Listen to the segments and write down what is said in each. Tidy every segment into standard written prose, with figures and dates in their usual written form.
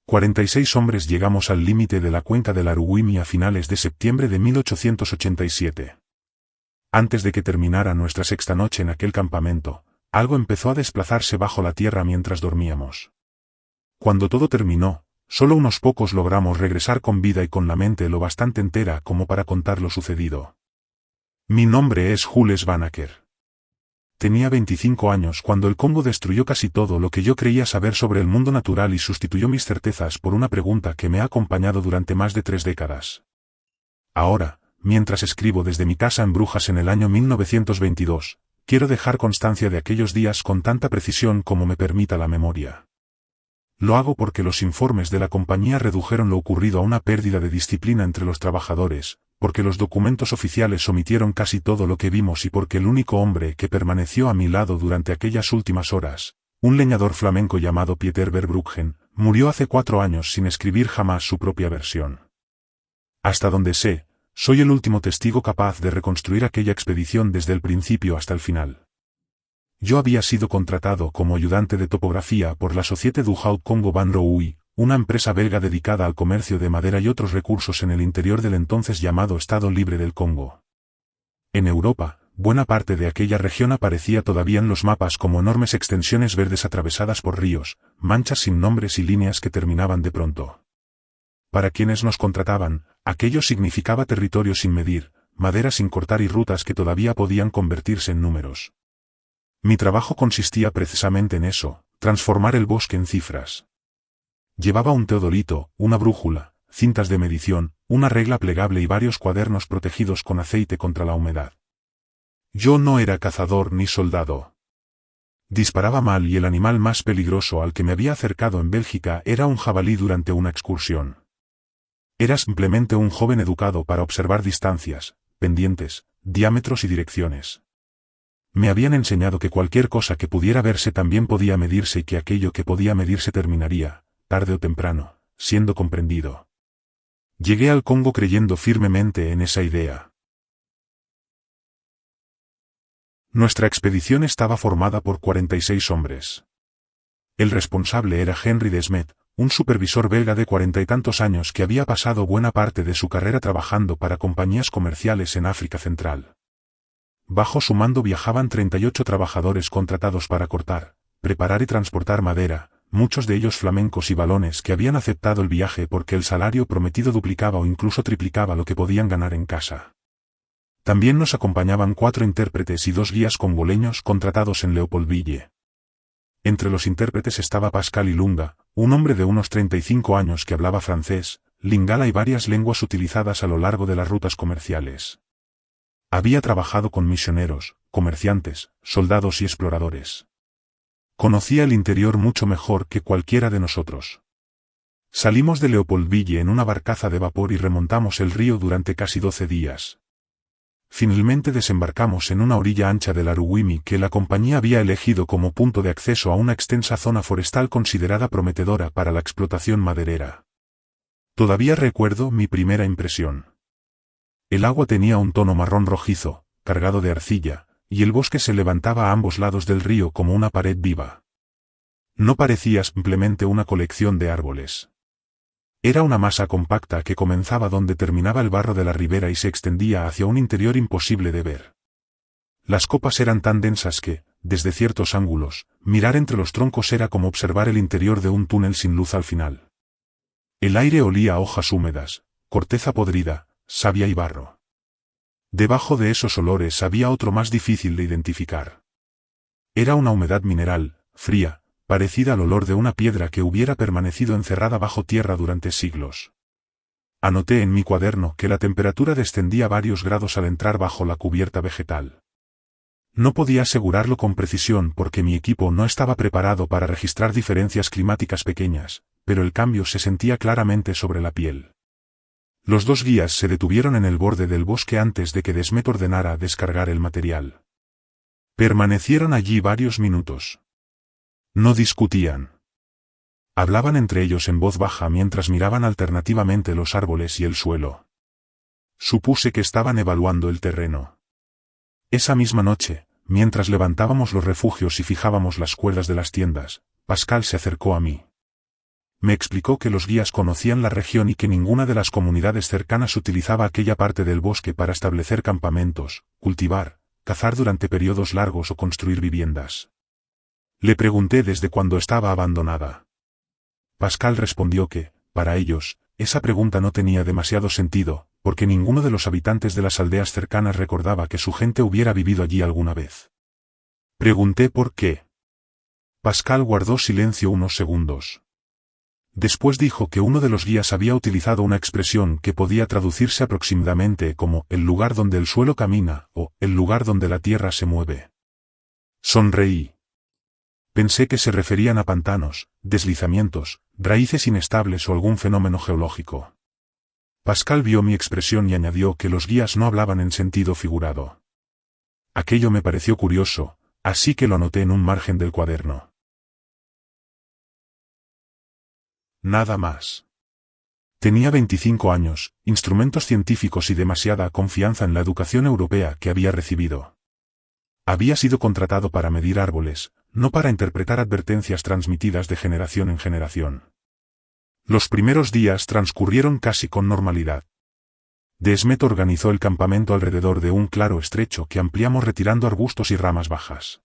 46 hombres llegamos al límite de la cuenca del Aruwimi a finales de septiembre de 1887. Antes de que terminara nuestra sexta noche en aquel campamento, algo empezó a desplazarse bajo la tierra mientras dormíamos. Cuando todo terminó, solo unos pocos logramos regresar con vida y con la mente lo bastante entera como para contar lo sucedido. Mi nombre es Jules Banneker. Tenía 25 años cuando el Congo destruyó casi todo lo que yo creía saber sobre el mundo natural y sustituyó mis certezas por una pregunta que me ha acompañado durante más de 3 décadas. Ahora, mientras escribo desde mi casa en Brujas en el año 1922, quiero dejar constancia de aquellos días con tanta precisión como me permita la memoria. Lo hago porque los informes de la compañía redujeron lo ocurrido a una pérdida de disciplina entre los trabajadores, porque los documentos oficiales omitieron casi todo lo que vimos y porque el único hombre que permaneció a mi lado durante aquellas últimas horas, un leñador flamenco llamado Pieter Verbruggen, murió hace 4 años sin escribir jamás su propia versión. Hasta donde sé, soy el último testigo capaz de reconstruir aquella expedición desde el principio hasta el final. Yo había sido contratado como ayudante de topografía por la Société du Haut Congo Van Roui, una empresa belga dedicada al comercio de madera y otros recursos en el interior del entonces llamado Estado Libre del Congo. En Europa, buena parte de aquella región aparecía todavía en los mapas como enormes extensiones verdes atravesadas por ríos, manchas sin nombres y líneas que terminaban de pronto. Para quienes nos contrataban, aquello significaba territorio sin medir, madera sin cortar y rutas que todavía podían convertirse en números. Mi trabajo consistía precisamente en eso, transformar el bosque en cifras. Llevaba un teodolito, una brújula, cintas de medición, una regla plegable y varios cuadernos protegidos con aceite contra la humedad. Yo no era cazador ni soldado. Disparaba mal y el animal más peligroso al que me había acercado en Bélgica era un jabalí durante una excursión. Era simplemente un joven educado para observar distancias, pendientes, diámetros y direcciones. Me habían enseñado que cualquier cosa que pudiera verse también podía medirse y que aquello que podía medirse terminaría, tarde o temprano, siendo comprendido. Llegué al Congo creyendo firmemente en esa idea. Nuestra expedición estaba formada por 46 hombres. El responsable era Henry Desmet, un supervisor belga de 40 y tantos años que había pasado buena parte de su carrera trabajando para compañías comerciales en África Central. Bajo su mando viajaban 38 trabajadores contratados para cortar, preparar y transportar madera, muchos de ellos flamencos y valones que habían aceptado el viaje porque el salario prometido duplicaba o incluso triplicaba lo que podían ganar en casa. También nos acompañaban 4 intérpretes y 2 guías congoleños contratados en Leopoldville. Entre los intérpretes estaba Pascal Ilunga, un hombre de unos 35 años que hablaba francés, lingala y varias lenguas utilizadas a lo largo de las rutas comerciales. Había trabajado con misioneros, comerciantes, soldados y exploradores. Conocía el interior mucho mejor que cualquiera de nosotros. Salimos de Leopoldville en una barcaza de vapor y remontamos el río durante casi 12 días. Finalmente desembarcamos en una orilla ancha del Aruwimi que la compañía había elegido como punto de acceso a una extensa zona forestal considerada prometedora para la explotación maderera. Todavía recuerdo mi primera impresión. El agua tenía un tono marrón rojizo, cargado de arcilla, y el bosque se levantaba a ambos lados del río como una pared viva. No parecía simplemente una colección de árboles. Era una masa compacta que comenzaba donde terminaba el barro de la ribera y se extendía hacia un interior imposible de ver. Las copas eran tan densas que, desde ciertos ángulos, mirar entre los troncos era como observar el interior de un túnel sin luz al final. El aire olía a hojas húmedas, corteza podrida, savia y barro. Debajo de esos olores había otro más difícil de identificar. Era una humedad mineral, fría, parecida al olor de una piedra que hubiera permanecido encerrada bajo tierra durante siglos. Anoté en mi cuaderno que la temperatura descendía varios grados al entrar bajo la cubierta vegetal. No podía asegurarlo con precisión porque mi equipo no estaba preparado para registrar diferencias climáticas pequeñas, pero el cambio se sentía claramente sobre la piel. Los 2 guías se detuvieron en el borde del bosque antes de que Desmet ordenara descargar el material. Permanecieron allí varios minutos. No discutían. Hablaban entre ellos en voz baja mientras miraban alternativamente los árboles y el suelo. Supuse que estaban evaluando el terreno. Esa misma noche, mientras levantábamos los refugios y fijábamos las cuerdas de las tiendas, Pascal se acercó a mí. Me explicó que los guías conocían la región y que ninguna de las comunidades cercanas utilizaba aquella parte del bosque para establecer campamentos, cultivar, cazar durante periodos largos o construir viviendas. Le pregunté desde cuándo estaba abandonada. Pascal respondió que, para ellos, esa pregunta no tenía demasiado sentido, porque ninguno de los habitantes de las aldeas cercanas recordaba que su gente hubiera vivido allí alguna vez. Pregunté por qué. Pascal guardó silencio unos segundos. Después dijo que uno de los guías había utilizado una expresión que podía traducirse aproximadamente como el lugar donde el suelo camina o el lugar donde la tierra se mueve. Sonreí. Pensé que se referían a pantanos, deslizamientos, raíces inestables o algún fenómeno geológico. Pascal vio mi expresión y añadió que los guías no hablaban en sentido figurado. Aquello me pareció curioso, así que lo anoté en un margen del cuaderno. Nada más. Tenía 25 años, instrumentos científicos y demasiada confianza en la educación europea que había recibido. Había sido contratado para medir árboles, no para interpretar advertencias transmitidas de generación en generación. Los primeros días transcurrieron casi con normalidad. Desmet organizó el campamento alrededor de un claro estrecho que ampliamos retirando arbustos y ramas bajas.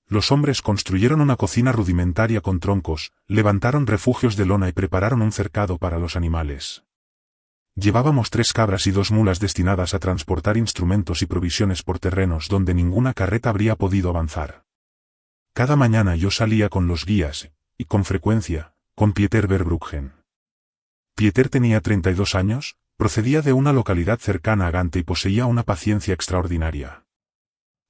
Los hombres construyeron una cocina rudimentaria con troncos, levantaron refugios de lona y prepararon un cercado para los animales. Llevábamos 3 cabras y 2 mulas destinadas a transportar instrumentos y provisiones por terrenos donde ninguna carreta habría podido avanzar. Cada mañana yo salía con los guías, y con frecuencia, con Pieter Verbruggen. Pieter tenía 32 años, procedía de una localidad cercana a Gante y poseía una paciencia extraordinaria.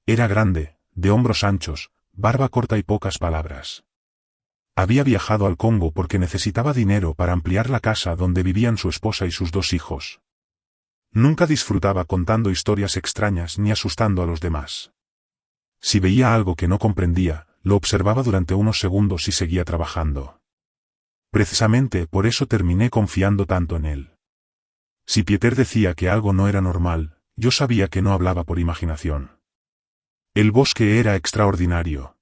Era grande, de hombros anchos, barba corta y pocas palabras. Había viajado al Congo porque necesitaba dinero para ampliar la casa donde vivían su esposa y sus 2 hijos. Nunca disfrutaba contando historias extrañas ni asustando a los demás. Si veía algo que no comprendía, lo observaba durante unos segundos y seguía trabajando. Precisamente por eso terminé confiando tanto en él. Si Pieter decía que algo no era normal, yo sabía que no hablaba por imaginación. El bosque era extraordinario.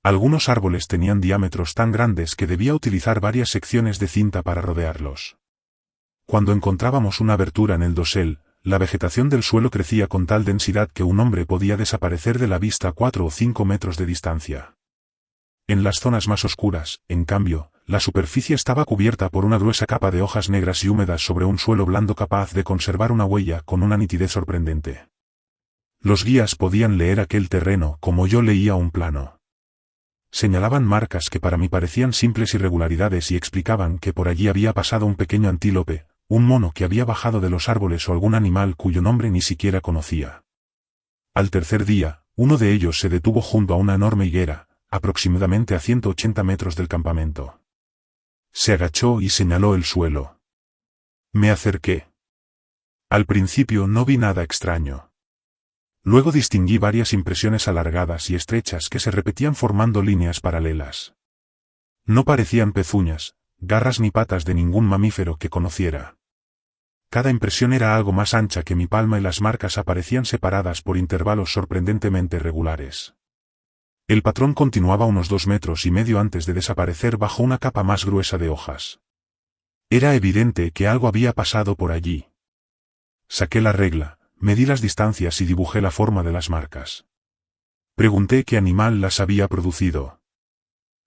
Algunos árboles tenían diámetros tan grandes que debía utilizar varias secciones de cinta para rodearlos. Cuando encontrábamos una abertura en el dosel, la vegetación del suelo crecía con tal densidad que un hombre podía desaparecer de la vista a 4 o 5 metros de distancia. En las zonas más oscuras, en cambio, la superficie estaba cubierta por una gruesa capa de hojas negras y húmedas sobre un suelo blando capaz de conservar una huella con una nitidez sorprendente. Los guías podían leer aquel terreno como yo leía un plano. Señalaban marcas que para mí parecían simples irregularidades y explicaban que por allí había pasado un pequeño antílope, un mono que había bajado de los árboles o algún animal cuyo nombre ni siquiera conocía. Al tercer día, uno de ellos se detuvo junto a una enorme higuera, aproximadamente a 180 metros del campamento. Se agachó y señaló el suelo. Me acerqué. Al principio no vi nada extraño. Luego distinguí varias impresiones alargadas y estrechas que se repetían formando líneas paralelas. No parecían pezuñas, garras ni patas de ningún mamífero que conociera. Cada impresión era algo más ancha que mi palma y las marcas aparecían separadas por intervalos sorprendentemente regulares. El patrón continuaba unos 2,5 metros antes de desaparecer bajo una capa más gruesa de hojas. Era evidente que algo había pasado por allí. Saqué la regla, medí las distancias y dibujé la forma de las marcas. Pregunté qué animal las había producido.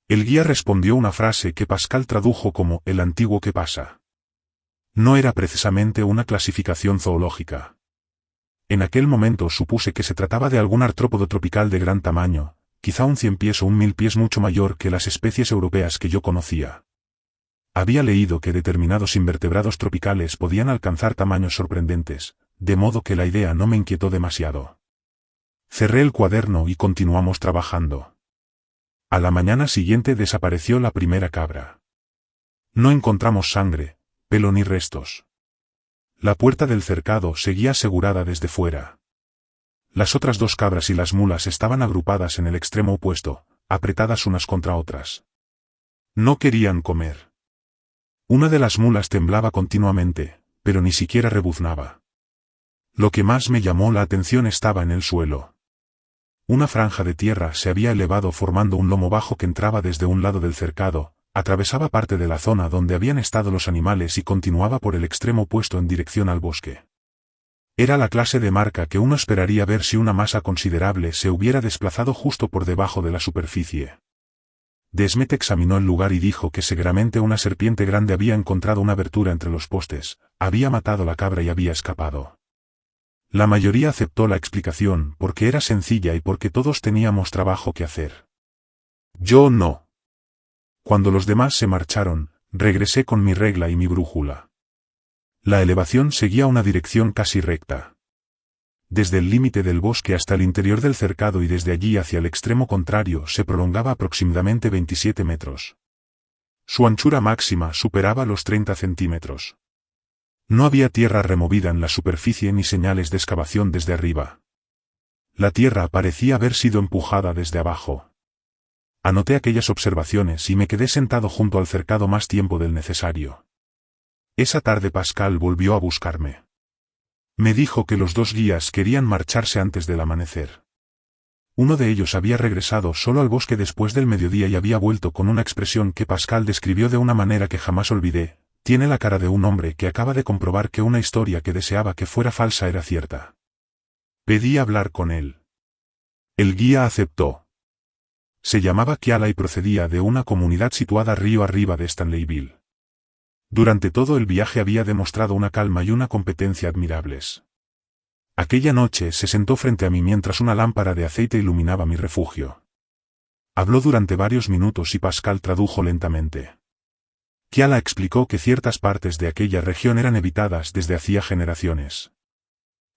El guía respondió una frase que Pascal tradujo como «el antiguo que pasa». No era precisamente una clasificación zoológica. En aquel momento supuse que se trataba de algún artrópodo tropical de gran tamaño, quizá un 100 pies o un 1000 pies mucho mayor que las especies europeas que yo conocía. Había leído que determinados invertebrados tropicales podían alcanzar tamaños sorprendentes, de modo que la idea no me inquietó demasiado. Cerré el cuaderno y continuamos trabajando. A la mañana siguiente desapareció la primera cabra. No encontramos sangre, pelo ni restos. La puerta del cercado seguía asegurada desde fuera. Las otras 2 cabras y las mulas estaban agrupadas en el extremo opuesto, apretadas unas contra otras. No querían comer. Una de las mulas temblaba continuamente, pero ni siquiera rebuznaba. Lo que más me llamó la atención estaba en el suelo. Una franja de tierra se había elevado formando un lomo bajo que entraba desde un lado del cercado, Atravesaba parte de la zona donde habían estado los animales y continuaba por el extremo opuesto en dirección al bosque. Era la clase de marca que uno esperaría ver si una masa considerable se hubiera desplazado justo por debajo de la superficie. Desmet examinó el lugar y dijo que seguramente una serpiente grande había encontrado una abertura entre los postes, había matado la cabra y había escapado. La mayoría aceptó la explicación porque era sencilla y porque todos teníamos trabajo que hacer. Yo no. Cuando los demás se marcharon, regresé con mi regla y mi brújula. La elevación seguía una dirección casi recta. Desde el límite del bosque hasta el interior del cercado y desde allí hacia el extremo contrario se prolongaba aproximadamente 27 metros. Su anchura máxima superaba los 30 centímetros. No había tierra removida en la superficie ni señales de excavación desde arriba. La tierra parecía haber sido empujada desde abajo. Anoté aquellas observaciones y me quedé sentado junto al cercado más tiempo del necesario. Esa tarde Pascal volvió a buscarme. Me dijo que los dos guías querían marcharse antes del amanecer. Uno de ellos había regresado solo al bosque después del mediodía y había vuelto con una expresión que Pascal describió de una manera que jamás olvidé. Tiene la cara de un hombre que acaba de comprobar que una historia que deseaba que fuera falsa era cierta. Pedí hablar con él. El guía aceptó. Se llamaba Kiala y procedía de una comunidad situada río arriba de Stanleyville. Durante todo el viaje había demostrado una calma y una competencia admirables. Aquella noche se sentó frente a mí mientras una lámpara de aceite iluminaba mi refugio. Habló durante varios minutos y Pascal tradujo lentamente. Kiala explicó que ciertas partes de aquella región eran evitadas desde hacía generaciones.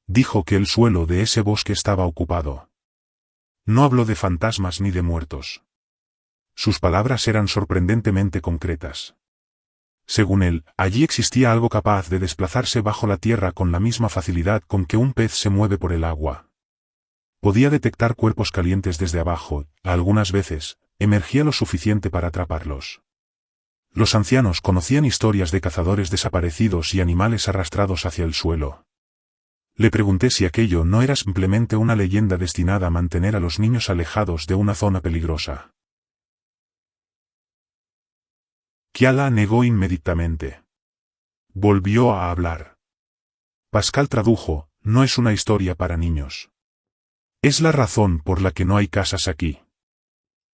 Dijo que el suelo de ese bosque estaba ocupado. No habló de fantasmas ni de muertos. Sus palabras eran sorprendentemente concretas. Según él, allí existía algo capaz de desplazarse bajo la tierra con la misma facilidad con que un pez se mueve por el agua. Podía detectar cuerpos calientes desde abajo, algunas veces, emergía lo suficiente para atraparlos. Los ancianos conocían historias de cazadores desaparecidos y animales arrastrados hacia el suelo. Le pregunté si aquello no era simplemente una leyenda destinada a mantener a los niños alejados de una zona peligrosa. Kiala negó inmediatamente. Volvió a hablar. Pascal tradujo, no es una historia para niños. Es la razón por la que no hay casas aquí.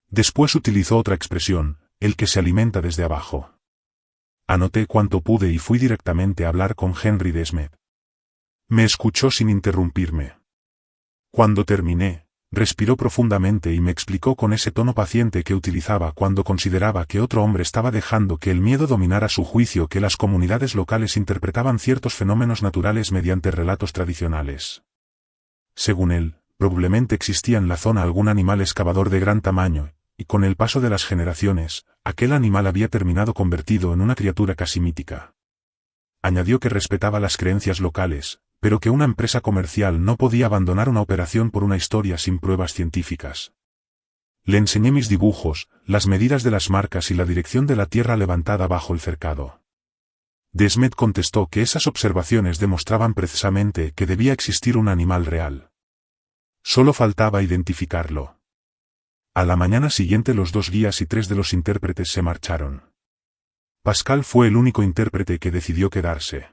Después utilizó otra expresión, el que se alimenta desde abajo. Anoté cuanto pude y fui directamente a hablar con Henry Desmet. Me escuchó sin interrumpirme. Cuando terminé, respiró profundamente y me explicó con ese tono paciente que utilizaba cuando consideraba que otro hombre estaba dejando que el miedo dominara su juicio que las comunidades locales interpretaban ciertos fenómenos naturales mediante relatos tradicionales. Según él, probablemente existía en la zona algún animal excavador de gran tamaño, y con el paso de las generaciones, aquel animal había terminado convertido en una criatura casi mítica. Añadió que respetaba las creencias locales, pero que una empresa comercial no podía abandonar una operación por una historia sin pruebas científicas. Le enseñé mis dibujos, las medidas de las marcas y la dirección de la tierra levantada bajo el cercado. Desmet contestó que esas observaciones demostraban precisamente que debía existir un animal real. Solo faltaba identificarlo. A la mañana siguiente los dos guías y tres de los intérpretes se marcharon. Pascal fue el único intérprete que decidió quedarse.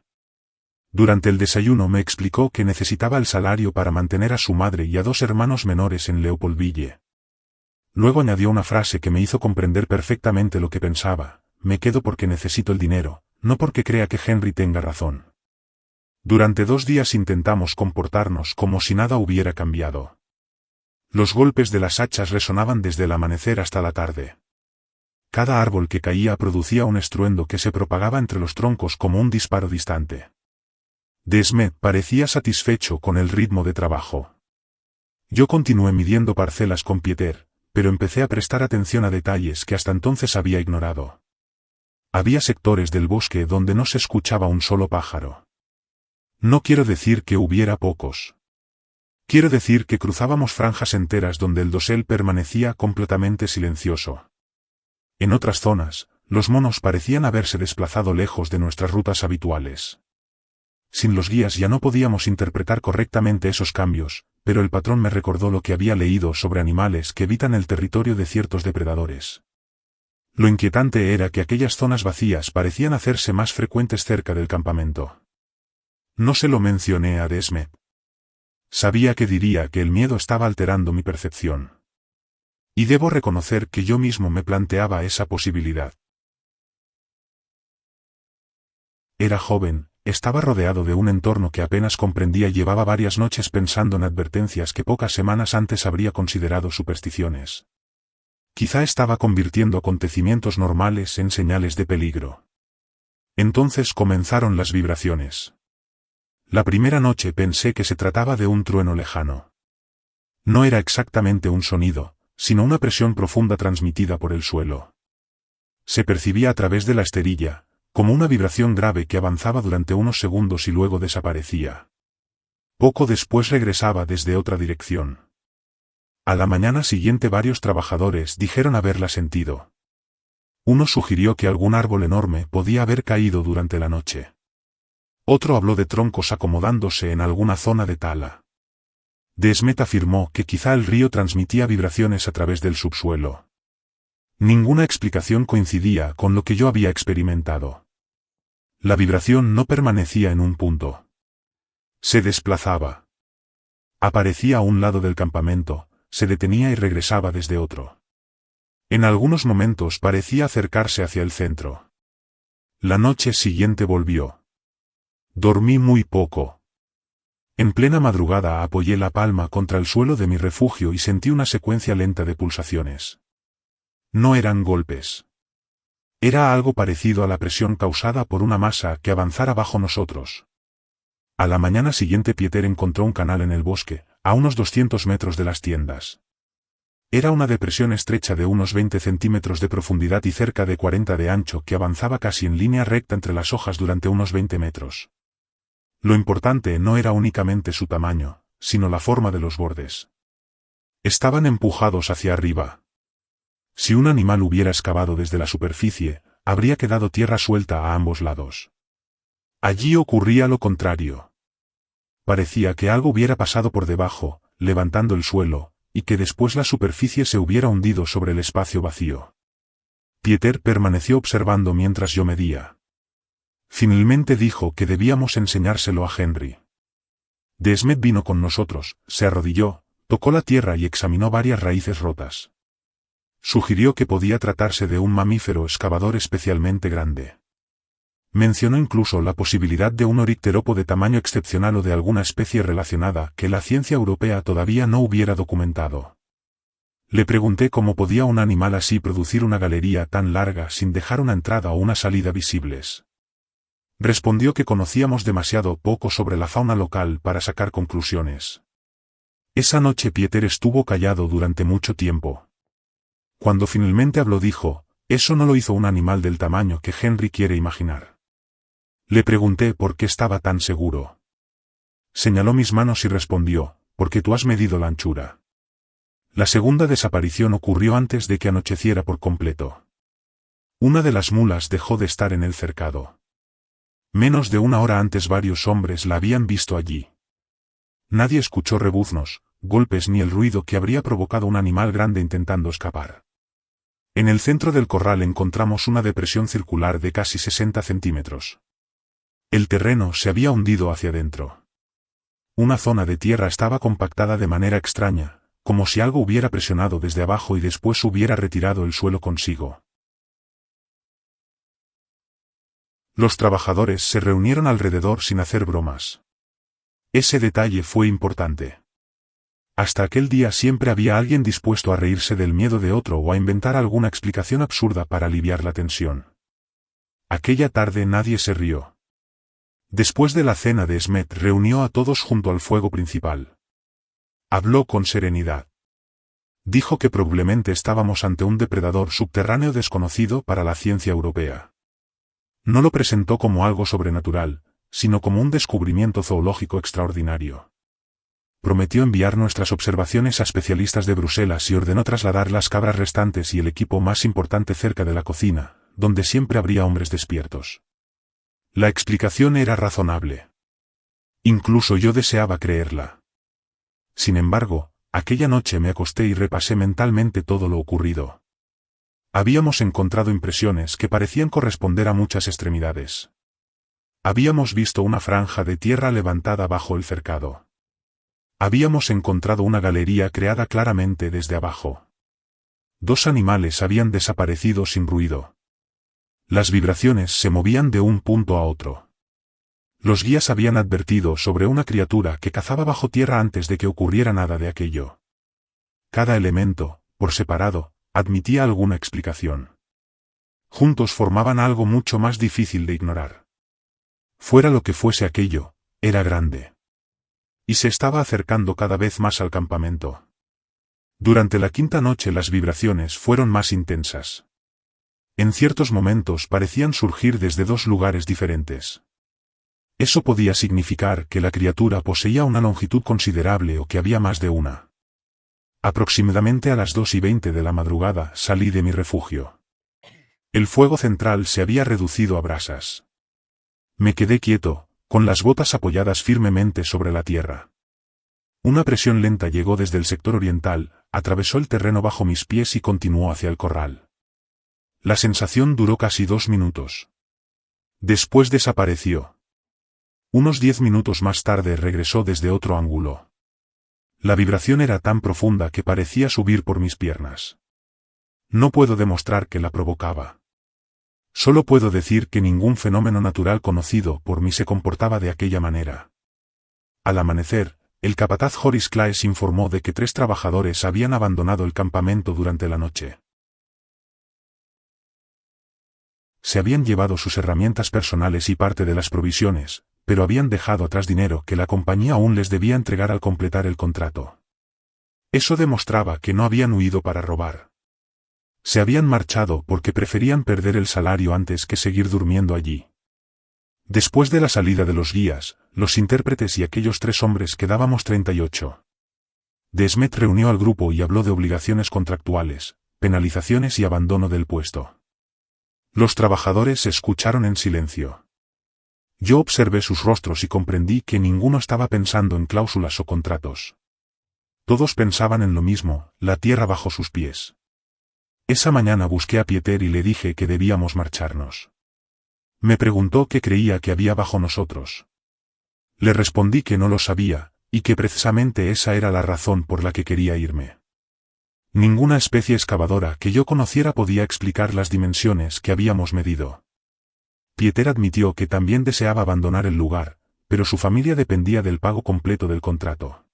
Durante el desayuno me explicó que necesitaba el salario para mantener a su madre y a dos hermanos menores en Leopoldville. Luego añadió una frase que me hizo comprender perfectamente lo que pensaba: me quedo porque necesito el dinero, no porque crea que Henry tenga razón. Durante 2 días intentamos comportarnos como si nada hubiera cambiado. Los golpes de las hachas resonaban desde el amanecer hasta la tarde. Cada árbol que caía producía un estruendo que se propagaba entre los troncos como un disparo distante. Desmet parecía satisfecho con el ritmo de trabajo. Yo continué midiendo parcelas con Pieter, pero empecé a prestar atención a detalles que hasta entonces había ignorado. Había sectores del bosque donde no se escuchaba un solo pájaro. No quiero decir que hubiera pocos. Quiero decir que cruzábamos franjas enteras donde el dosel permanecía completamente silencioso. En otras zonas, los monos parecían haberse desplazado lejos de nuestras rutas habituales. Sin los guías ya no podíamos interpretar correctamente esos cambios, pero el patrón me recordó lo que había leído sobre animales que evitan el territorio de ciertos depredadores. Lo inquietante era que aquellas zonas vacías parecían hacerse más frecuentes cerca del campamento. No se lo mencioné a Desmet. Sabía que diría que el miedo estaba alterando mi percepción. Y debo reconocer que yo mismo me planteaba esa posibilidad. Era joven, estaba rodeado de un entorno que apenas comprendía y llevaba varias noches pensando en advertencias que pocas semanas antes habría considerado supersticiones. Quizá estaba convirtiendo acontecimientos normales en señales de peligro. Entonces comenzaron las vibraciones. La primera noche pensé que se trataba de un trueno lejano. No era exactamente un sonido, sino una presión profunda transmitida por el suelo. Se percibía a través de la esterilla, como una vibración grave que avanzaba durante unos segundos y luego desaparecía. Poco después regresaba desde otra dirección. A la mañana siguiente varios trabajadores dijeron haberla sentido. Uno sugirió que algún árbol enorme podía haber caído durante la noche. Otro habló de troncos acomodándose en alguna zona de tala. Desmet afirmó que quizá el río transmitía vibraciones a través del subsuelo. Ninguna explicación coincidía con lo que yo había experimentado. La vibración no permanecía en un punto. Se desplazaba. Aparecía a un lado del campamento, se detenía y regresaba desde otro. En algunos momentos parecía acercarse hacia el centro. La noche siguiente volvió. Dormí muy poco. En plena madrugada apoyé la palma contra el suelo de mi refugio y sentí una secuencia lenta de pulsaciones. No eran golpes. Era algo parecido a la presión causada por una masa que avanzara bajo nosotros. A la mañana siguiente Pieter encontró un canal en el bosque, a unos 200 metros de las tiendas. Era una depresión estrecha de unos 20 centímetros de profundidad y cerca de 40 de ancho que avanzaba casi en línea recta entre las hojas durante unos 20 metros. Lo importante no era únicamente su tamaño, sino la forma de los bordes. Estaban empujados hacia arriba. Si un animal hubiera excavado desde la superficie, habría quedado tierra suelta a ambos lados. Allí ocurría lo contrario. Parecía que algo hubiera pasado por debajo, levantando el suelo, y que después la superficie se hubiera hundido sobre el espacio vacío. Pieter permaneció observando mientras yo medía. Finalmente dijo que debíamos enseñárselo a Henry. Desmet vino con nosotros, se arrodilló, tocó la tierra y examinó varias raíces rotas. Sugirió que podía tratarse de un mamífero excavador especialmente grande. Mencionó incluso la posibilidad de un oricteropo de tamaño excepcional o de alguna especie relacionada que la ciencia europea todavía no hubiera documentado. Le pregunté cómo podía un animal así producir una galería tan larga sin dejar una entrada o una salida visibles. Respondió que conocíamos demasiado poco sobre la fauna local para sacar conclusiones. Esa noche Pieter estuvo callado durante mucho tiempo. Cuando finalmente habló dijo, eso no lo hizo un animal del tamaño que Henry quiere imaginar. Le pregunté por qué estaba tan seguro. Señaló mis manos y respondió, porque tú has medido la anchura. La segunda desaparición ocurrió antes de que anocheciera por completo. Una de las mulas dejó de estar en el cercado. Menos de una hora antes varios hombres la habían visto allí. Nadie escuchó rebuznos, golpes ni el ruido que habría provocado un animal grande intentando escapar. En el centro del corral encontramos una depresión circular de casi 60 centímetros. El terreno se había hundido hacia adentro. Una zona de tierra estaba compactada de manera extraña, como si algo hubiera presionado desde abajo y después hubiera retirado el suelo consigo. Los trabajadores se reunieron alrededor sin hacer bromas. Ese detalle fue importante. Hasta aquel día siempre había alguien dispuesto a reírse del miedo de otro o a inventar alguna explicación absurda para aliviar la tensión. Aquella tarde nadie se rió. Después de la cena Desmet reunió a todos junto al fuego principal. Habló con serenidad. Dijo que probablemente estábamos ante un depredador subterráneo desconocido para la ciencia europea. No lo presentó como algo sobrenatural, sino como un descubrimiento zoológico extraordinario. Prometió enviar nuestras observaciones a especialistas de Bruselas y ordenó trasladar las cabras restantes y el equipo más importante cerca de la cocina, donde siempre habría hombres despiertos. La explicación era razonable. Incluso yo deseaba creerla. Sin embargo, aquella noche me acosté y repasé mentalmente todo lo ocurrido. Habíamos encontrado impresiones que parecían corresponder a muchas extremidades. Habíamos visto una franja de tierra levantada bajo el cercado. Habíamos encontrado una galería creada claramente desde abajo. 2 animales habían desaparecido sin ruido. Las vibraciones se movían de un punto a otro. Los guías habían advertido sobre una criatura que cazaba bajo tierra antes de que ocurriera nada de aquello. Cada elemento, por separado, admitía alguna explicación. Juntos formaban algo mucho más difícil de ignorar. Fuera lo que fuese aquello, era grande. Y se estaba acercando cada vez más al campamento. Durante la 5ª noche las vibraciones fueron más intensas. En ciertos momentos parecían surgir desde 2 lugares diferentes. Eso podía significar que la criatura poseía una longitud considerable o que había más de una. Aproximadamente a las 2:20 de la madrugada salí de mi refugio. El fuego central se había reducido a brasas. Me quedé quieto, con las botas apoyadas firmemente sobre la tierra. Una presión lenta llegó desde el sector oriental, atravesó el terreno bajo mis pies y continuó hacia el corral. La sensación duró casi 2 minutos. Después desapareció. Unos 10 minutos más tarde regresó desde otro ángulo. La vibración era tan profunda que parecía subir por mis piernas. No puedo demostrar que la provocaba. Solo puedo decir que ningún fenómeno natural conocido por mí se comportaba de aquella manera. Al amanecer, el capataz Joris Claes informó de que 3 trabajadores habían abandonado el campamento durante la noche. Se habían llevado sus herramientas personales y parte de las provisiones, pero habían dejado atrás dinero que la compañía aún les debía entregar al completar el contrato. Eso demostraba que no habían huido para robar. Se habían marchado porque preferían perder el salario antes que seguir durmiendo allí. Después de la salida de los guías, los intérpretes y aquellos 3 hombres quedábamos 38. Desmet reunió al grupo y habló de obligaciones contractuales, penalizaciones y abandono del puesto. Los trabajadores escucharon en silencio. Yo observé sus rostros y comprendí que ninguno estaba pensando en cláusulas o contratos. Todos pensaban en lo mismo, la tierra bajo sus pies. Esa mañana busqué a Pieter y le dije que debíamos marcharnos. Me preguntó qué creía que había bajo nosotros. Le respondí que no lo sabía, y que precisamente esa era la razón por la que quería irme. Ninguna especie excavadora que yo conociera podía explicar las dimensiones que habíamos medido. Pieter admitió que también deseaba abandonar el lugar, pero su familia dependía del pago completo del contrato.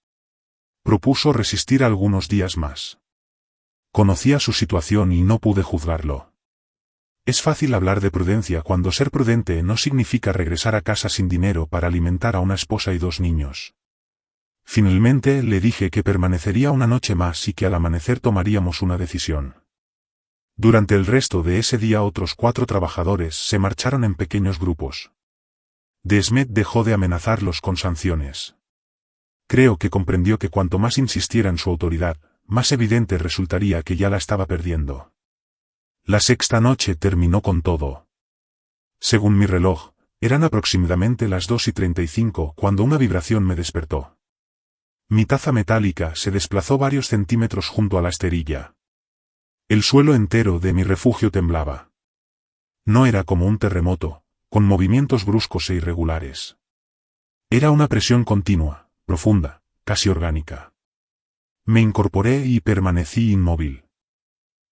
Propuso resistir algunos días más. Conocía su situación y no pude juzgarlo. Es fácil hablar de prudencia cuando ser prudente no significa regresar a casa sin dinero para alimentar a una esposa y 2 niños. Finalmente le dije que permanecería una noche más y que al amanecer tomaríamos una decisión. Durante el resto de ese día otros 4 trabajadores se marcharon en pequeños grupos. Desmet dejó de amenazarlos con sanciones. Creo que comprendió que cuanto más insistiera en su autoridad, más evidente resultaría que ya la estaba perdiendo. La 6ª noche terminó con todo. Según mi reloj, eran aproximadamente las 2:35 cuando una vibración me despertó. Mi taza metálica se desplazó varios centímetros junto a la esterilla. El suelo entero de mi refugio temblaba. No era como un terremoto, con movimientos bruscos e irregulares. Era una presión continua, profunda, casi orgánica. Me incorporé y permanecí inmóvil.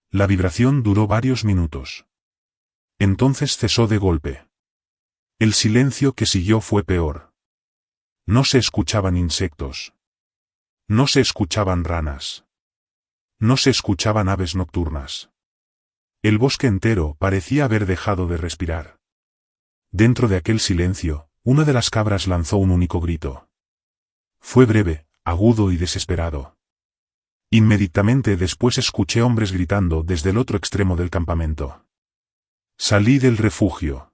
La vibración duró varios minutos. Entonces cesó de golpe. El silencio que siguió fue peor. No se escuchaban insectos. No se escuchaban ranas. No se escuchaban aves nocturnas. El bosque entero parecía haber dejado de respirar. Dentro de aquel silencio, una de las cabras lanzó un único grito. Fue breve, agudo y desesperado. Inmediatamente después escuché hombres gritando desde el otro extremo del campamento. Salí del refugio.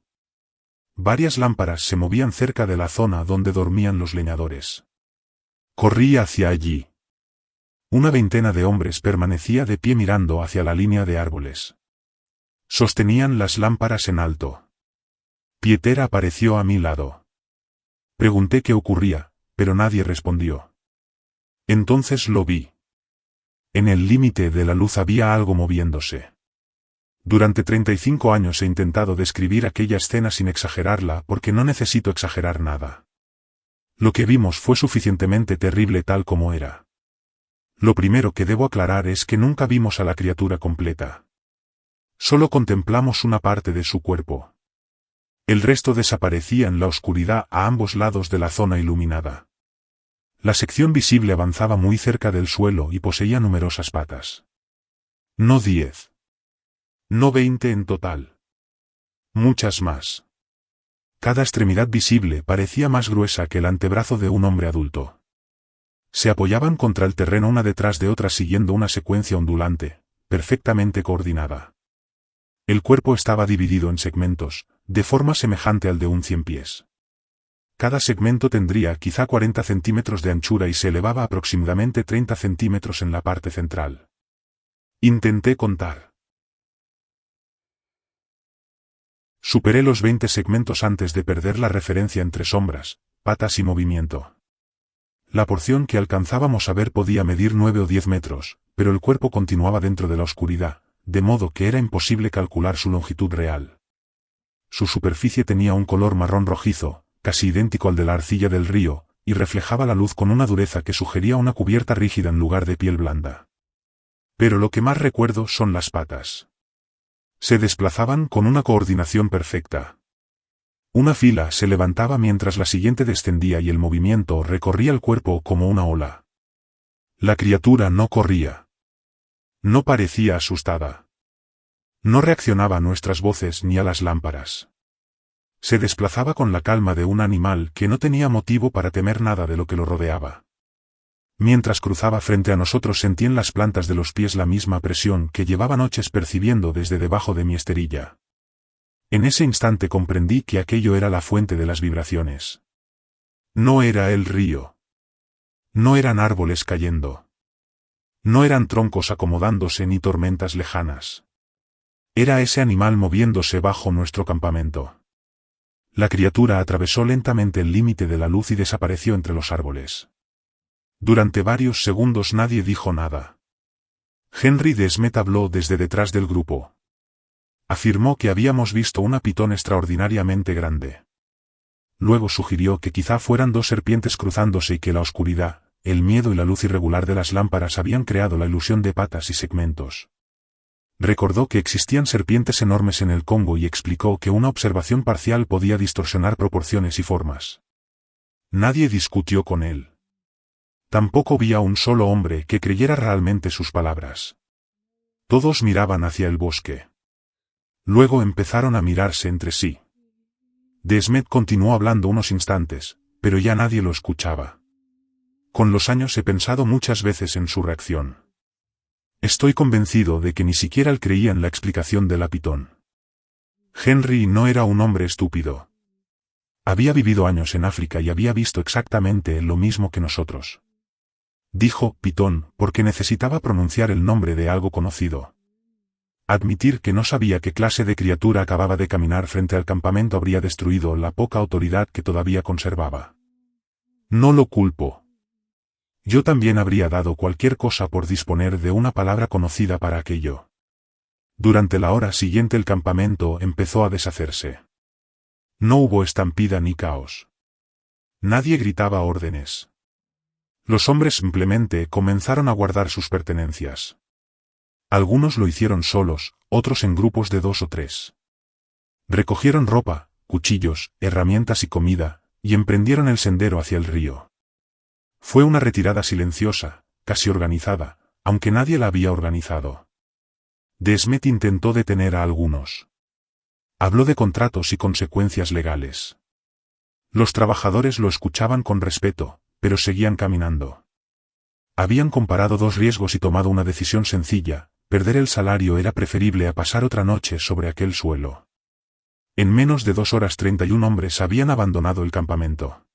Varias lámparas se movían cerca de la zona donde dormían los leñadores. Corrí hacia allí. Una veintena de hombres permanecía de pie mirando hacia la línea de árboles. Sostenían las lámparas en alto. Pieter apareció a mi lado. Pregunté qué ocurría, pero nadie respondió. Entonces lo vi. En el límite de la luz había algo moviéndose. Durante 35 años he intentado describir aquella escena sin exagerarla porque no necesito exagerar nada. Lo que vimos fue suficientemente terrible tal como era. Lo primero que debo aclarar es que nunca vimos a la criatura completa. Solo contemplamos una parte de su cuerpo. El resto desaparecía en la oscuridad a ambos lados de la zona iluminada. La sección visible avanzaba muy cerca del suelo y poseía numerosas patas. No 10. No 20 en total. Muchas más. Cada extremidad visible parecía más gruesa que el antebrazo de un hombre adulto. Se apoyaban contra el terreno una detrás de otra siguiendo una secuencia ondulante, perfectamente coordinada. El cuerpo estaba dividido en segmentos, de forma semejante al de un ciempiés. Cada segmento tendría quizá 40 centímetros de anchura y se elevaba aproximadamente 30 centímetros en la parte central. Intenté contar. Superé los 20 segmentos antes de perder la referencia entre sombras, patas y movimiento. La porción que alcanzábamos a ver podía medir 9 o 10 metros, pero el cuerpo continuaba dentro de la oscuridad, de modo que era imposible calcular su longitud real. Su superficie tenía un color marrón rojizo, casi idéntico al de la arcilla del río, y reflejaba la luz con una dureza que sugería una cubierta rígida en lugar de piel blanda. Pero lo que más recuerdo son las patas. Se desplazaban con una coordinación perfecta. Una fila se levantaba mientras la siguiente descendía y el movimiento recorría el cuerpo como una ola. La criatura no corría. No parecía asustada. No reaccionaba a nuestras voces ni a las lámparas. Se desplazaba con la calma de un animal que no tenía motivo para temer nada de lo que lo rodeaba. Mientras cruzaba frente a nosotros sentí en las plantas de los pies la misma presión que llevaba noches percibiendo desde debajo de mi esterilla. En ese instante comprendí que aquello era la fuente de las vibraciones. No era el río. No eran árboles cayendo. No eran troncos acomodándose ni tormentas lejanas. Era ese animal moviéndose bajo nuestro campamento. La criatura atravesó lentamente el límite de la luz y desapareció entre los árboles. Durante varios segundos nadie dijo nada. Henry de Smet habló desde detrás del grupo. Afirmó que habíamos visto una pitón extraordinariamente grande. Luego sugirió que quizá fueran dos serpientes cruzándose y que la oscuridad, el miedo y la luz irregular de las lámparas habían creado la ilusión de patas y segmentos. Recordó que existían serpientes enormes en el Congo y explicó que una observación parcial podía distorsionar proporciones y formas. Nadie discutió con él. Tampoco vi a un solo hombre que creyera realmente sus palabras. Todos miraban hacia el bosque. Luego empezaron a mirarse entre sí. De Smet continuó hablando unos instantes, pero ya nadie lo escuchaba. Con los años he pensado muchas veces en su reacción. Estoy convencido de que ni siquiera él creía en la explicación de la pitón. Henry no era un hombre estúpido. Había vivido años en África y había visto exactamente lo mismo que nosotros. Dijo pitón porque necesitaba pronunciar el nombre de algo conocido. Admitir que no sabía qué clase de criatura acababa de caminar frente al campamento habría destruido la poca autoridad que todavía conservaba. No lo culpo. Yo también habría dado cualquier cosa por disponer de una palabra conocida para aquello. Durante la hora siguiente el campamento empezó a deshacerse. No hubo estampida ni caos. Nadie gritaba órdenes. Los hombres simplemente comenzaron a guardar sus pertenencias. Algunos lo hicieron solos, otros en grupos de 2 o 3. Recogieron ropa, cuchillos, herramientas y comida, y emprendieron el sendero hacia el río. Fue una retirada silenciosa, casi organizada, aunque nadie la había organizado. De Smet intentó detener a algunos. Habló de contratos y consecuencias legales. Los trabajadores lo escuchaban con respeto, pero seguían caminando. Habían comparado dos riesgos y tomado una decisión sencilla: perder el salario era preferible a pasar otra noche sobre aquel suelo. En menos de 2 horas 31 hombres habían abandonado el campamento.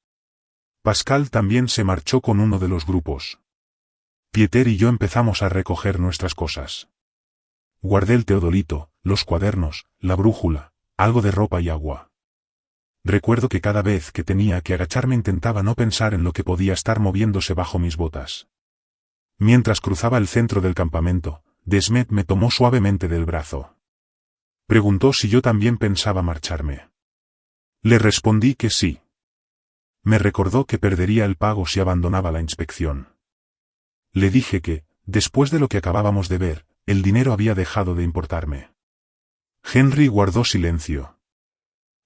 Pascal también se marchó con uno de los grupos. Pieter y yo empezamos a recoger nuestras cosas. Guardé el teodolito, los cuadernos, la brújula, algo de ropa y agua. Recuerdo que cada vez que tenía que agacharme intentaba no pensar en lo que podía estar moviéndose bajo mis botas. Mientras cruzaba el centro del campamento, De Smet me tomó suavemente del brazo. Preguntó si yo también pensaba marcharme. Le respondí que sí. Me recordó que perdería el pago si abandonaba la inspección. Le dije que, después de lo que acabábamos de ver, el dinero había dejado de importarme. Henry guardó silencio.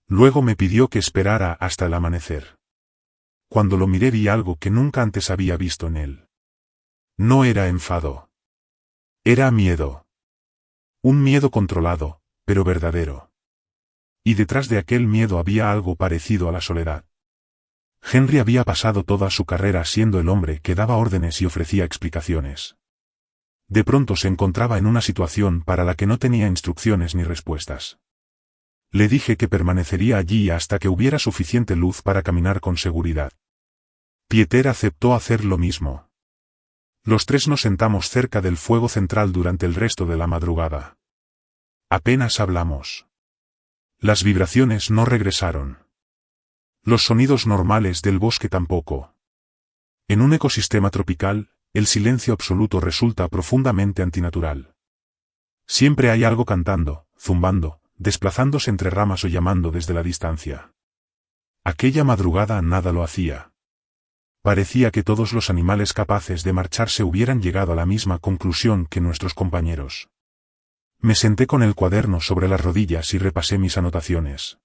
Luego me pidió que esperara hasta el amanecer. Cuando lo miré vi algo que nunca antes había visto en él. No era enfado. Era miedo. Un miedo controlado, pero verdadero. Y detrás de aquel miedo había algo parecido a la soledad. Henry había pasado toda su carrera siendo el hombre que daba órdenes y ofrecía explicaciones. De pronto se encontraba en una situación para la que no tenía instrucciones ni respuestas. Le dije que permanecería allí hasta que hubiera suficiente luz para caminar con seguridad. Pieter aceptó hacer lo mismo. Los tres nos sentamos cerca del fuego central durante el resto de la madrugada. Apenas hablamos. Las vibraciones no regresaron. Los sonidos normales del bosque tampoco. En un ecosistema tropical, el silencio absoluto resulta profundamente antinatural. Siempre hay algo cantando, zumbando, desplazándose entre ramas o llamando desde la distancia. Aquella madrugada nada lo hacía. Parecía que todos los animales capaces de marcharse hubieran llegado a la misma conclusión que nuestros compañeros. Me senté con el cuaderno sobre las rodillas y repasé mis anotaciones.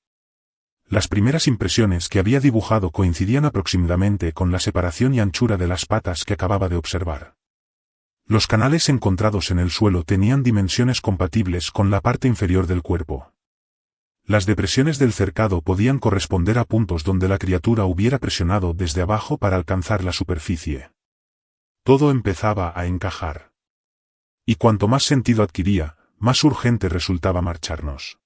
Las primeras impresiones que había dibujado coincidían aproximadamente con la separación y anchura de las patas que acababa de observar. Los canales encontrados en el suelo tenían dimensiones compatibles con la parte inferior del cuerpo. Las depresiones del cercado podían corresponder a puntos donde la criatura hubiera presionado desde abajo para alcanzar la superficie. Todo empezaba a encajar. Y cuanto más sentido adquiría, más urgente resultaba marcharnos.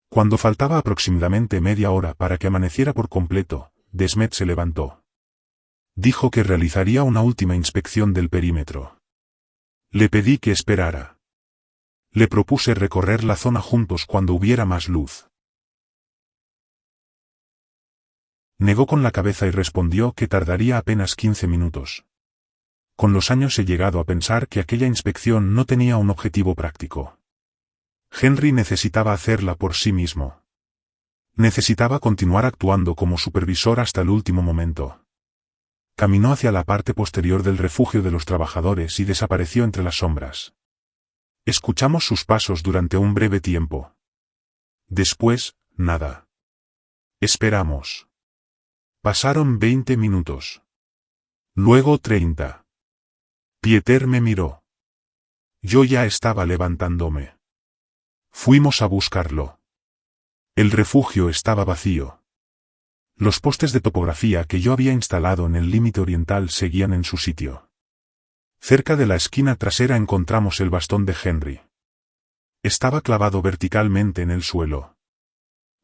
Cuando faltaba aproximadamente media hora para que amaneciera por completo, Desmet se levantó. Dijo que realizaría una última inspección del perímetro. Le pedí que esperara. Le propuse recorrer la zona juntos cuando hubiera más luz. Negó con la cabeza y respondió que tardaría apenas 15 minutos. Con los años he llegado a pensar que aquella inspección no tenía un objetivo práctico. Henry necesitaba hacerla por sí mismo. Necesitaba continuar actuando como supervisor hasta el último momento. Caminó hacia la parte posterior del refugio de los trabajadores y desapareció entre las sombras. Escuchamos sus pasos durante un breve tiempo. Después, nada. Esperamos. Pasaron 20 minutos. Luego 30. Pieter me miró. Yo ya estaba levantándome. Fuimos a buscarlo. El refugio estaba vacío. Los postes de topografía que yo había instalado en el límite oriental seguían en su sitio. Cerca de la esquina trasera encontramos el bastón de Henry. Estaba clavado verticalmente en el suelo.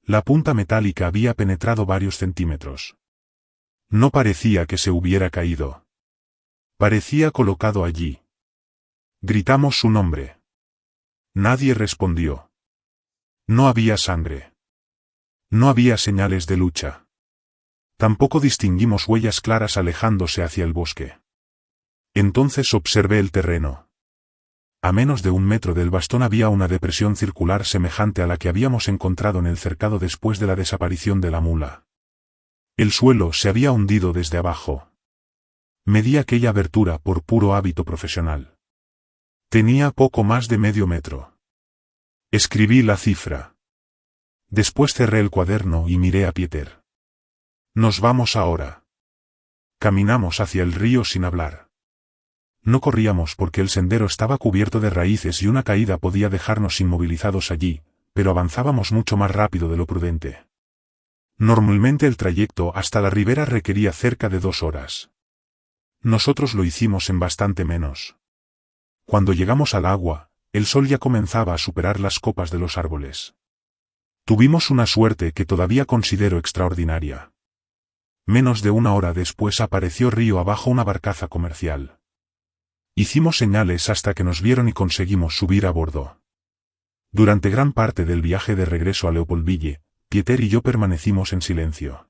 La punta metálica había penetrado varios centímetros. No parecía que se hubiera caído. Parecía colocado allí. Gritamos su nombre. Nadie respondió. No había sangre. No había señales de lucha. Tampoco distinguimos huellas claras alejándose hacia el bosque. Entonces observé el terreno. A menos de 1 metro del bastón había una depresión circular semejante a la que habíamos encontrado en el cercado después de la desaparición de la mula. El suelo se había hundido desde abajo. Medí aquella abertura por puro hábito profesional. Tenía poco más de medio metro. Escribí la cifra. Después cerré el cuaderno y miré a Pieter. Nos vamos ahora. Caminamos hacia el río sin hablar. No corríamos porque el sendero estaba cubierto de raíces y una caída podía dejarnos inmovilizados allí, pero avanzábamos mucho más rápido de lo prudente. Normalmente el trayecto hasta la ribera requería cerca de 2 horas. Nosotros lo hicimos en bastante menos. Cuando llegamos al agua, el sol ya comenzaba a superar las copas de los árboles. Tuvimos una suerte que todavía considero extraordinaria. Menos de 1 hora después apareció río abajo una barcaza comercial. Hicimos señales hasta que nos vieron y conseguimos subir a bordo. Durante gran parte del viaje de regreso a Leopoldville, Pieter y yo permanecimos en silencio.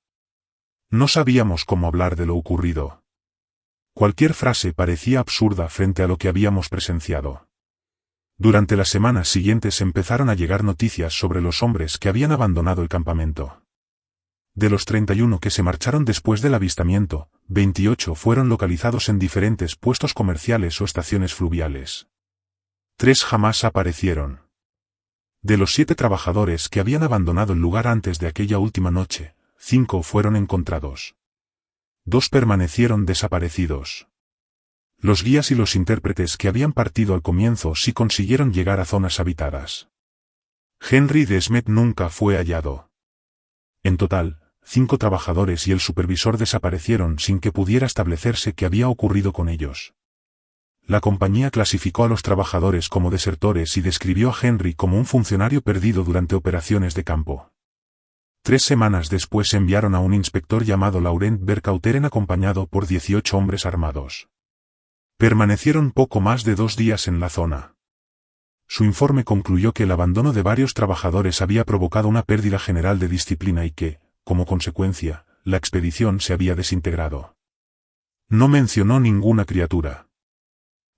No sabíamos cómo hablar de lo ocurrido. Cualquier frase parecía absurda frente a lo que habíamos presenciado. Durante las semanas siguientes empezaron a llegar noticias sobre los hombres que habían abandonado el campamento. De los 31 que se marcharon después del avistamiento, 28 fueron localizados en diferentes puestos comerciales o estaciones fluviales. 3 jamás aparecieron. De los 7 trabajadores que habían abandonado el lugar antes de aquella última noche, 5 fueron encontrados. 2 permanecieron desaparecidos. Los guías y los intérpretes que habían partido al comienzo sí consiguieron llegar a zonas habitadas. Henry de Smet nunca fue hallado. En total, 5 trabajadores y el supervisor desaparecieron sin que pudiera establecerse qué había ocurrido con ellos. La compañía clasificó a los trabajadores como desertores y describió a Henry como un funcionario perdido durante operaciones de campo. 3 semanas después enviaron a un inspector llamado Laurent Vercauteren acompañado por 18 hombres armados. Permanecieron poco más de 2 días en la zona. Su informe concluyó que el abandono de varios trabajadores había provocado una pérdida general de disciplina y que, como consecuencia, la expedición se había desintegrado. No mencionó ninguna criatura.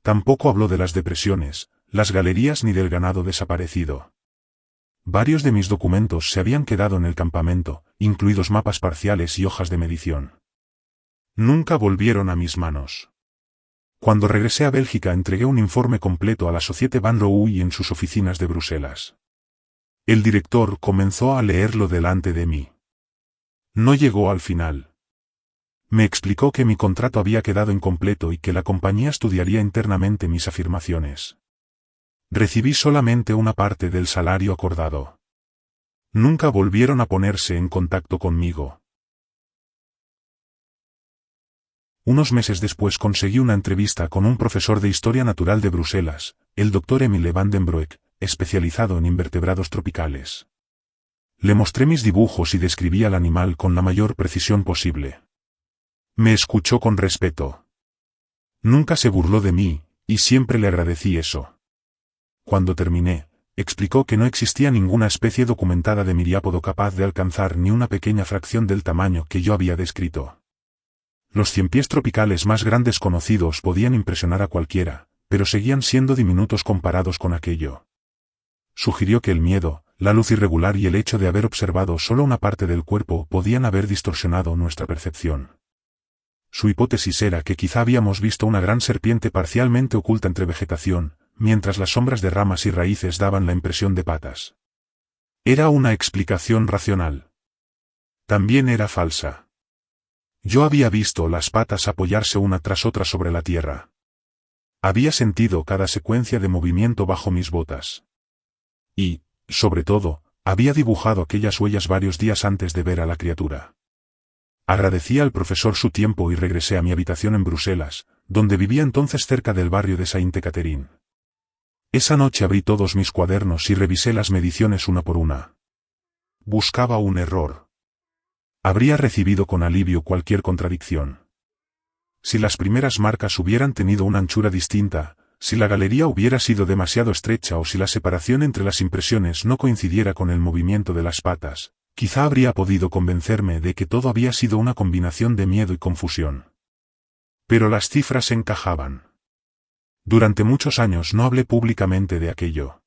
Tampoco habló de las depresiones, las galerías ni del ganado desaparecido. Varios de mis documentos se habían quedado en el campamento, incluidos mapas parciales y hojas de medición. Nunca volvieron a mis manos. Cuando regresé a Bélgica entregué un informe completo a la Société Van Rouy en sus oficinas de Bruselas. El director comenzó a leerlo delante de mí. No llegó al final. Me explicó que mi contrato había quedado incompleto y que la compañía estudiaría internamente mis afirmaciones. Recibí solamente una parte del salario acordado. Nunca volvieron a ponerse en contacto conmigo. Unos meses después conseguí una entrevista con un profesor de Historia Natural de Bruselas, el Dr. Emile van den Broek, especializado en invertebrados tropicales. Le mostré mis dibujos y describí al animal con la mayor precisión posible. Me escuchó con respeto. Nunca se burló de mí, y siempre le agradecí eso. Cuando terminé, explicó que no existía ninguna especie documentada de miriápodo capaz de alcanzar ni una pequeña fracción del tamaño que yo había descrito. Los ciempiés tropicales más grandes conocidos podían impresionar a cualquiera, pero seguían siendo diminutos comparados con aquello. Sugirió que el miedo, la luz irregular y el hecho de haber observado solo una parte del cuerpo podían haber distorsionado nuestra percepción. Su hipótesis era que quizá habíamos visto una gran serpiente parcialmente oculta entre vegetación, mientras las sombras de ramas y raíces daban la impresión de patas. Era una explicación racional. También era falsa. Yo había visto las patas apoyarse una tras otra sobre la tierra. Había sentido cada secuencia de movimiento bajo mis botas. Y, sobre todo, había dibujado aquellas huellas varios días antes de ver a la criatura. Agradecí al profesor su tiempo y regresé a mi habitación en Bruselas, donde vivía entonces cerca del barrio de Sainte-Catherine. Esa noche abrí todos mis cuadernos y revisé las mediciones una por una. Buscaba un error. Habría recibido con alivio cualquier contradicción. Si las primeras marcas hubieran tenido una anchura distinta, si la galería hubiera sido demasiado estrecha o si la separación entre las impresiones no coincidiera con el movimiento de las patas, quizá habría podido convencerme de que todo había sido una combinación de miedo y confusión. Pero las cifras encajaban. Durante muchos años no hablé públicamente de aquello.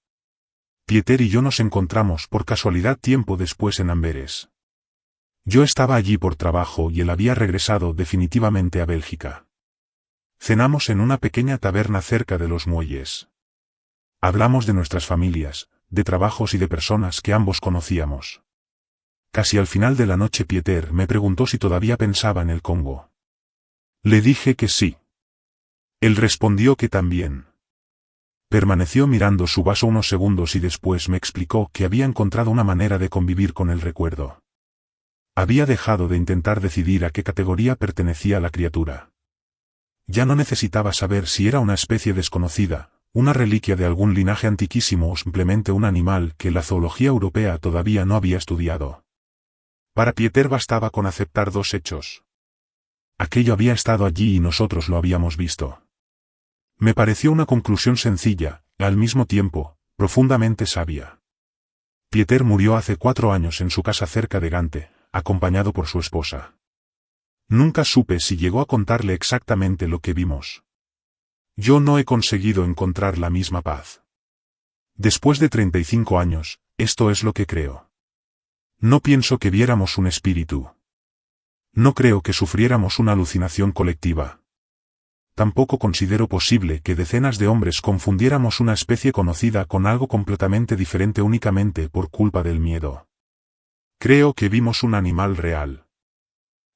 Pieter y yo nos encontramos por casualidad tiempo después en Amberes. Yo estaba allí por trabajo y él había regresado definitivamente a Bélgica. Cenamos en una pequeña taberna cerca de los muelles. Hablamos de nuestras familias, de trabajos y de personas que ambos conocíamos. Casi al final de la noche Pieter me preguntó si todavía pensaba en el Congo. Le dije que sí. Él respondió que también. Permaneció mirando su vaso unos segundos y después me explicó que había encontrado una manera de convivir con el recuerdo. Había dejado de intentar decidir a qué categoría pertenecía la criatura. Ya no necesitaba saber si era una especie desconocida, una reliquia de algún linaje antiquísimo o simplemente un animal que la zoología europea todavía no había estudiado. Para Pieter bastaba con aceptar 2 hechos. Aquello había estado allí y nosotros lo habíamos visto. Me pareció una conclusión sencilla, al mismo tiempo, profundamente sabia. Pieter murió hace 4 años en su casa cerca de Gante, acompañado por su esposa. Nunca supe si llegó a contarle exactamente lo que vimos. Yo no he conseguido encontrar la misma paz. Después de 35 años, esto es lo que creo. No pienso que viéramos un espíritu. No creo que sufriéramos una alucinación colectiva. Tampoco considero posible que decenas de hombres confundiéramos una especie conocida con algo completamente diferente únicamente por culpa del miedo. Creo que vimos un animal real.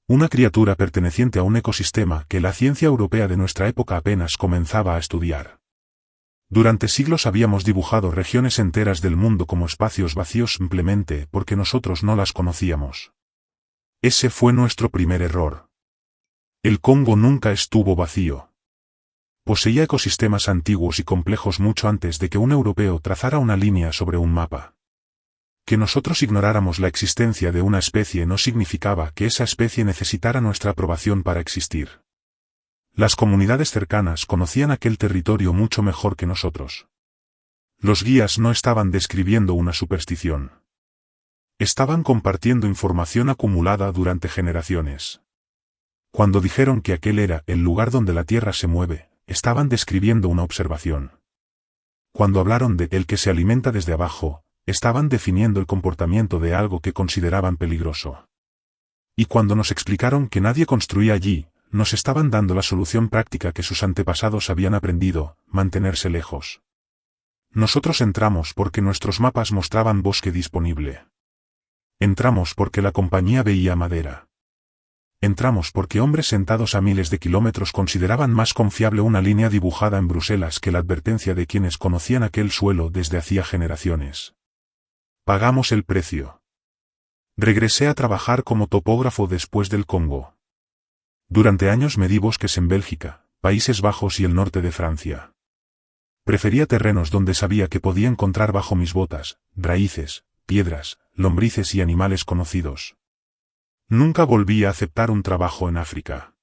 Una criatura perteneciente a un ecosistema que la ciencia europea de nuestra época apenas comenzaba a estudiar. Durante siglos habíamos dibujado regiones enteras del mundo como espacios vacíos simplemente porque nosotros no las conocíamos. Ese fue nuestro primer error. El Congo nunca estuvo vacío. Poseía ecosistemas antiguos y complejos mucho antes de que un europeo trazara una línea sobre un mapa. Que nosotros ignoráramos la existencia de una especie no significaba que esa especie necesitara nuestra aprobación para existir. Las comunidades cercanas conocían aquel territorio mucho mejor que nosotros. Los guías no estaban describiendo una superstición. Estaban compartiendo información acumulada durante generaciones. Cuando dijeron que aquel era el lugar donde la Tierra se mueve, estaban describiendo una observación. Cuando hablaron de el que se alimenta desde abajo, estaban definiendo el comportamiento de algo que consideraban peligroso. Y cuando nos explicaron que nadie construía allí, nos estaban dando la solución práctica que sus antepasados habían aprendido: mantenerse lejos. Nosotros entramos porque nuestros mapas mostraban bosque disponible. Entramos porque la compañía veía madera. Entramos porque hombres sentados a miles de kilómetros consideraban más confiable una línea dibujada en Bruselas que la advertencia de quienes conocían aquel suelo desde hacía generaciones. Pagamos el precio. Regresé a trabajar como topógrafo después del Congo. Durante años medí bosques en Bélgica, Países Bajos y el norte de Francia. Prefería terrenos donde sabía que podía encontrar bajo mis botas raíces, piedras, lombrices y animales conocidos. Nunca volví a aceptar un trabajo en África.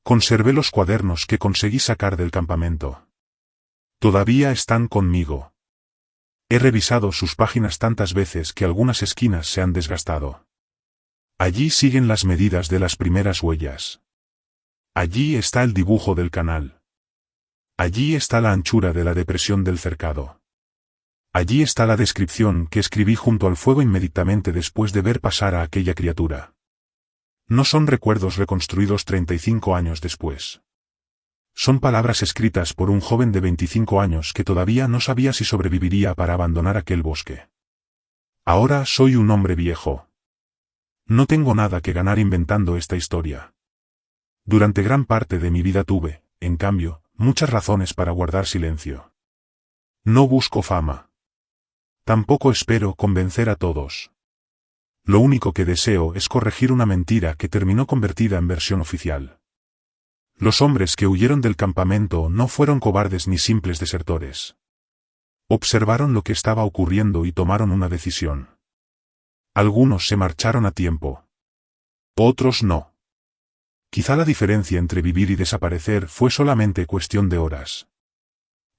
Conservé los cuadernos que conseguí sacar del campamento. Todavía están conmigo. He revisado sus páginas tantas veces que algunas esquinas se han desgastado. Allí siguen las medidas de las primeras huellas. Allí está el dibujo del canal. Allí está la anchura de la depresión del cercado. Allí está la descripción que escribí junto al fuego inmediatamente después de ver pasar a aquella criatura. No son recuerdos reconstruidos 35 años después. Son palabras escritas por un joven de 25 años que todavía no sabía si sobreviviría para abandonar aquel bosque. Ahora soy un hombre viejo. No tengo nada que ganar inventando esta historia. Durante gran parte de mi vida tuve, en cambio, muchas razones para guardar silencio. No busco fama. Tampoco espero convencer a todos. Lo único que deseo es corregir una mentira que terminó convertida en versión oficial. Los hombres que huyeron del campamento no fueron cobardes ni simples desertores. Observaron lo que estaba ocurriendo y tomaron una decisión. Algunos se marcharon a tiempo. Otros no. Quizá la diferencia entre vivir y desaparecer fue solamente cuestión de horas.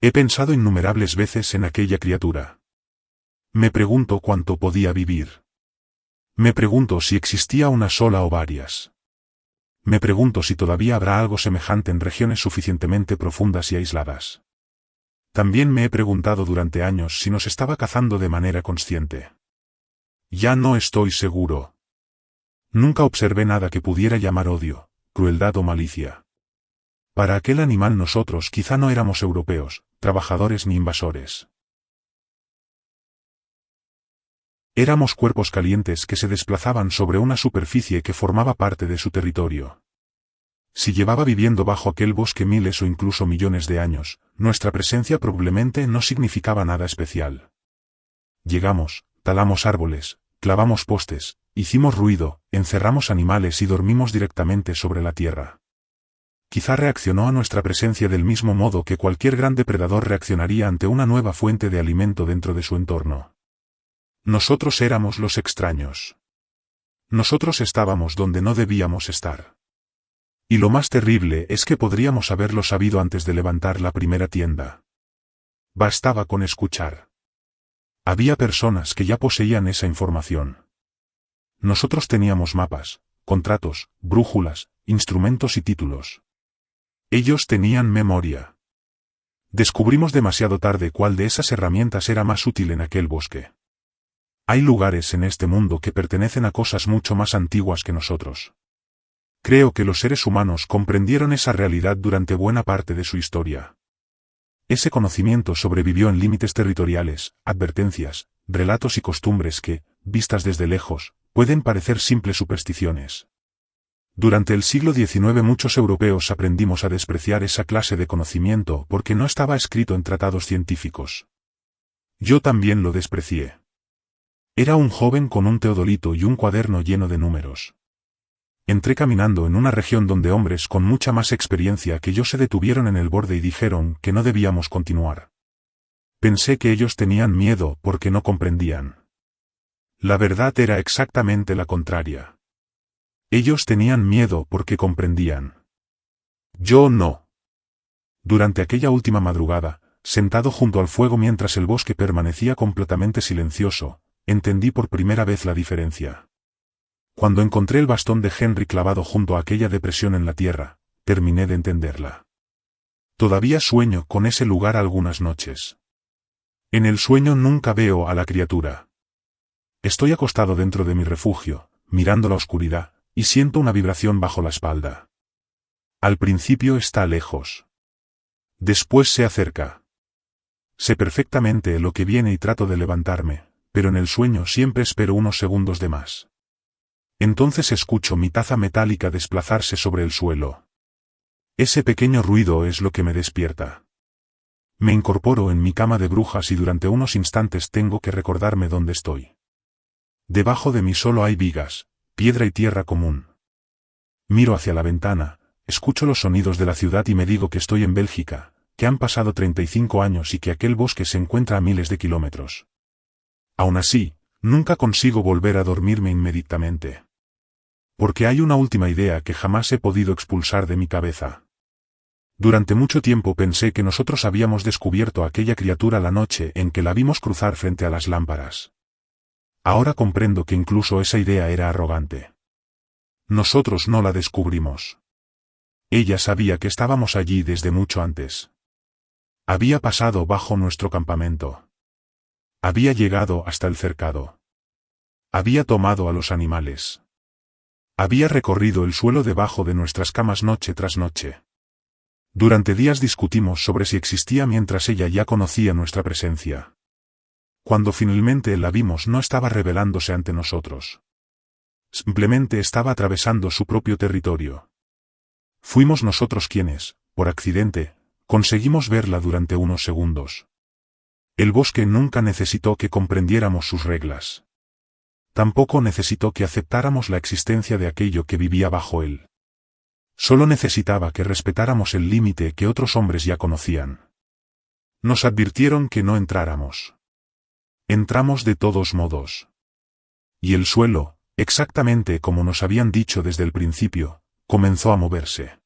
He pensado innumerables veces en aquella criatura. Me pregunto cuánto podía vivir. Me pregunto si existía una sola o varias. Me pregunto si todavía habrá algo semejante en regiones suficientemente profundas y aisladas. También me he preguntado durante años si nos estaba cazando de manera consciente. Ya no estoy seguro. Nunca observé nada que pudiera llamar odio, crueldad o malicia. Para aquel animal nosotros quizá no éramos europeos, trabajadores ni invasores. Éramos cuerpos calientes que se desplazaban sobre una superficie que formaba parte de su territorio. Si llevaba viviendo bajo aquel bosque miles o incluso millones de años, nuestra presencia probablemente no significaba nada especial. Llegamos, talamos árboles, clavamos postes, hicimos ruido, encerramos animales y dormimos directamente sobre la tierra. Quizá reaccionó a nuestra presencia del mismo modo que cualquier gran depredador reaccionaría ante una nueva fuente de alimento dentro de su entorno. Nosotros éramos los extraños. Nosotros estábamos donde no debíamos estar. Y lo más terrible es que podríamos haberlo sabido antes de levantar la primera tienda. Bastaba con escuchar. Había personas que ya poseían esa información. Nosotros teníamos mapas, contratos, brújulas, instrumentos y títulos. Ellos tenían memoria. Descubrimos demasiado tarde cuál de esas herramientas era más útil en aquel bosque. Hay lugares en este mundo que pertenecen a cosas mucho más antiguas que nosotros. Creo que los seres humanos comprendieron esa realidad durante buena parte de su historia. Ese conocimiento sobrevivió en límites territoriales, advertencias, relatos y costumbres que, vistas desde lejos, pueden parecer simples supersticiones. Durante el siglo XIX muchos europeos aprendimos a despreciar esa clase de conocimiento porque no estaba escrito en tratados científicos. Yo también lo desprecié. Era un joven con un teodolito y un cuaderno lleno de números. Entré caminando en una región donde hombres con mucha más experiencia que yo se detuvieron en el borde y dijeron que no debíamos continuar. Pensé que ellos tenían miedo porque no comprendían. La verdad era exactamente la contraria. Ellos tenían miedo porque comprendían. Yo no. Durante aquella última madrugada, sentado junto al fuego mientras el bosque permanecía completamente silencioso, entendí por primera vez la diferencia. Cuando encontré el bastón de Henry clavado junto a aquella depresión en la tierra, terminé de entenderla. Todavía sueño con ese lugar algunas noches. En el sueño nunca veo a la criatura. Estoy acostado dentro de mi refugio, mirando la oscuridad, y siento una vibración bajo la espalda. Al principio está lejos. Después se acerca. Sé perfectamente lo que viene y trato de levantarme, pero en el sueño siempre espero unos segundos de más. Entonces escucho mi taza metálica desplazarse sobre el suelo. Ese pequeño ruido es lo que me despierta. Me incorporo en mi cama de brujas y durante unos instantes tengo que recordarme dónde estoy. Debajo de mí solo hay vigas, piedra y tierra común. Miro hacia la ventana, escucho los sonidos de la ciudad y me digo que estoy en Bélgica, que han pasado 35 años y que aquel bosque se encuentra a miles de kilómetros. Aún así, nunca consigo volver a dormirme inmediatamente. Porque hay una última idea que jamás he podido expulsar de mi cabeza. Durante mucho tiempo pensé que nosotros habíamos descubierto a aquella criatura la noche en que la vimos cruzar frente a las lámparas. Ahora comprendo que incluso esa idea era arrogante. Nosotros no la descubrimos. Ella sabía que estábamos allí desde mucho antes. Había pasado bajo nuestro campamento. Había llegado hasta el cercado. Había tomado a los animales. Había recorrido el suelo debajo de nuestras camas noche tras noche. Durante días discutimos sobre si existía mientras ella ya conocía nuestra presencia. Cuando finalmente la vimos no estaba revelándose ante nosotros. Simplemente estaba atravesando su propio territorio. Fuimos nosotros quienes, por accidente, conseguimos verla durante unos segundos. El bosque nunca necesitó que comprendiéramos sus reglas. Tampoco necesitó que aceptáramos la existencia de aquello que vivía bajo él. Solo necesitaba que respetáramos el límite que otros hombres ya conocían. Nos advirtieron que no entráramos. Entramos de todos modos. Y el suelo, exactamente como nos habían dicho desde el principio, comenzó a moverse.